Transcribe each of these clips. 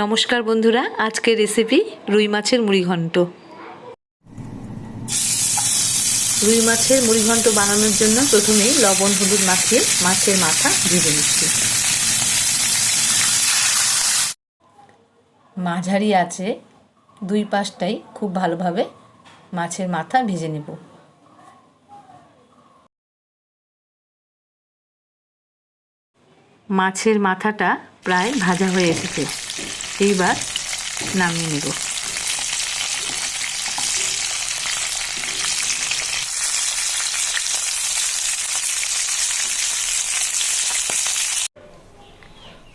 নমস্কার বন্ধুরা, আজকের রেসিপি রুই মাছের মুড়িঘণ্ট। রুই মাছের মুড়িঘণ্ট বানানোর জন্য প্রথমেই লবণ হলুদ মাখিয়ে মাছের মাথা ভেজে নিচ্ছি। মাঝারি আছে দুই পাশটাই খুব ভালোভাবে মাছের মাথা ভেজে নেব। মাছের মাথাটা প্রায় ভাজা হয়ে এসেছে, এইবার নামিয়ে নেব।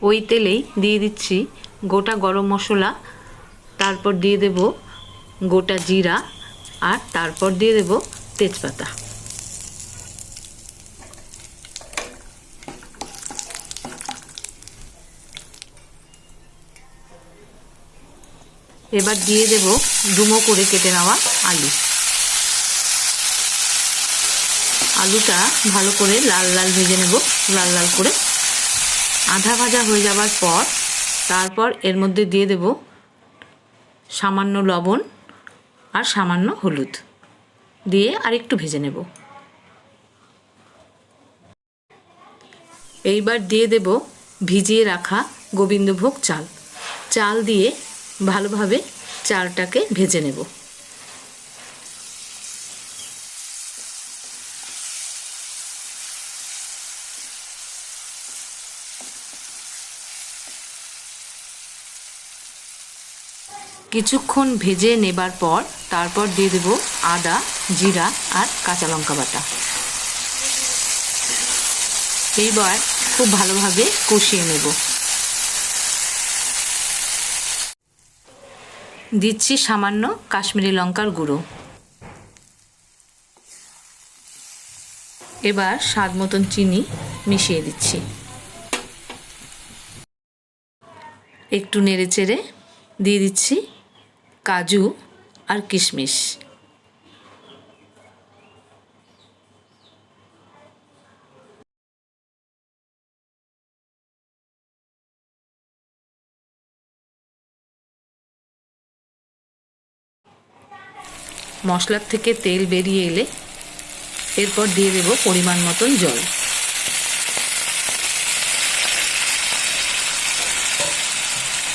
ওই তেলেই দিয়ে দিচ্ছি গোটা গরম মশলা, তারপর দিয়ে দেব গোটা জিরা, আর তারপর দিয়ে দেব তেজপাতা। এবার দিয়ে দেব ডুমো করে কেটে নেওয়া আলু। আলুটা ভালো করে লাল লাল ভেজে নেব, লাল লাল করে। আধা ভাজা হয়ে যাওয়ার পর তারপর এর মধ্যে দিয়ে দেব সামান্য লবণ আর সামান্য হলুদ দিয়ে আরেকটু ভেজে নেব। এইবার দিয়ে দেব ভিজিয়ে রাখা গোবিন্দভোগ চাল। চাল দিয়ে ভালোভাবে চালটাকে ভেজে নেব। কিছুক্ষণ ভেজে নেবার পর তারপর দিয়ে দেব আদা, জিরা আর কাঁচা লঙ্কা বাটা। এইবার খুব ভালোভাবে কষিয়ে নেব। দিচ্ছি সামান্য কাশ্মীরি লঙ্কার গুঁড়ো। এবার স্বাদ মতন চিনি মিশিয়ে দিচ্ছি। একটু নেড়েচেড়ে দিয়ে দিচ্ছি কাজু আর কিশমিশ। মশলার থেকে তেল বেরিয়ে এলে এরপর দিয়ে দেব পরিমাণ মতন জল।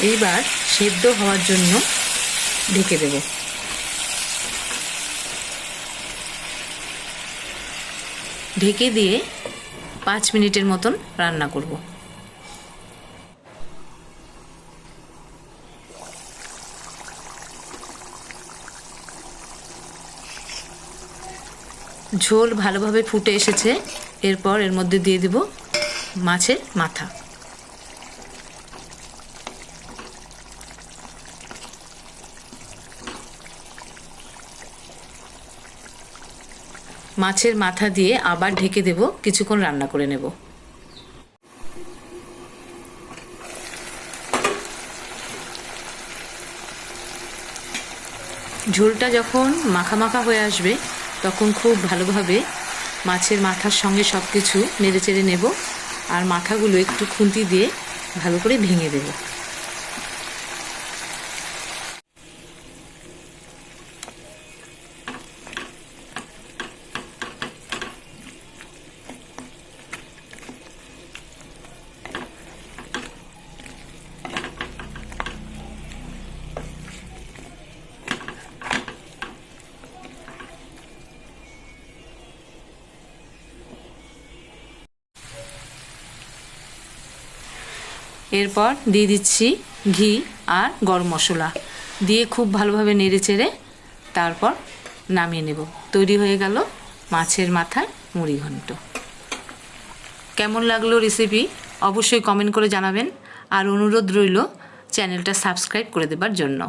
এইবার সেদ্ধ হওয়ার জন্য ঢেকে দেব। ঢেকে দিয়ে 5 মিনিটের মতন রান্না করব। ঝোল ভালোভাবে ফুটে এসেছে, এরপর এর মধ্যে দিয়ে দেব মাছের মাথা। মাছের মাথা দিয়ে আবার ঢেকে দেব, কিছুক্ষণ রান্না করে নেব। ঝোলটা যখন মাখা মাখা হয়ে আসবে তখন খুব ভালোভাবে মাছের মাথার সঙ্গে সব কিছু নেড়েচেড়ে নেব, আর মাথাগুলো একটু খুন্তি দিয়ে ভালো করে ভেঙে দেব। এরপর দিয়ে দিচ্ছি ঘি আর গরম মশলা দিয়ে খুব ভালোভাবে নেড়েচেড়ে তারপর নামিয়ে নেব। তৈরি হয়ে গেল মাছের মাথার মুড়িঘণ্ট। কেমন লাগলো রেসিপি অবশ্যই কমেন্ট করে জানাবেন, আর অনুরোধ রইল চ্যানেলটা সাবস্ক্রাইব করে দেবার জন্য।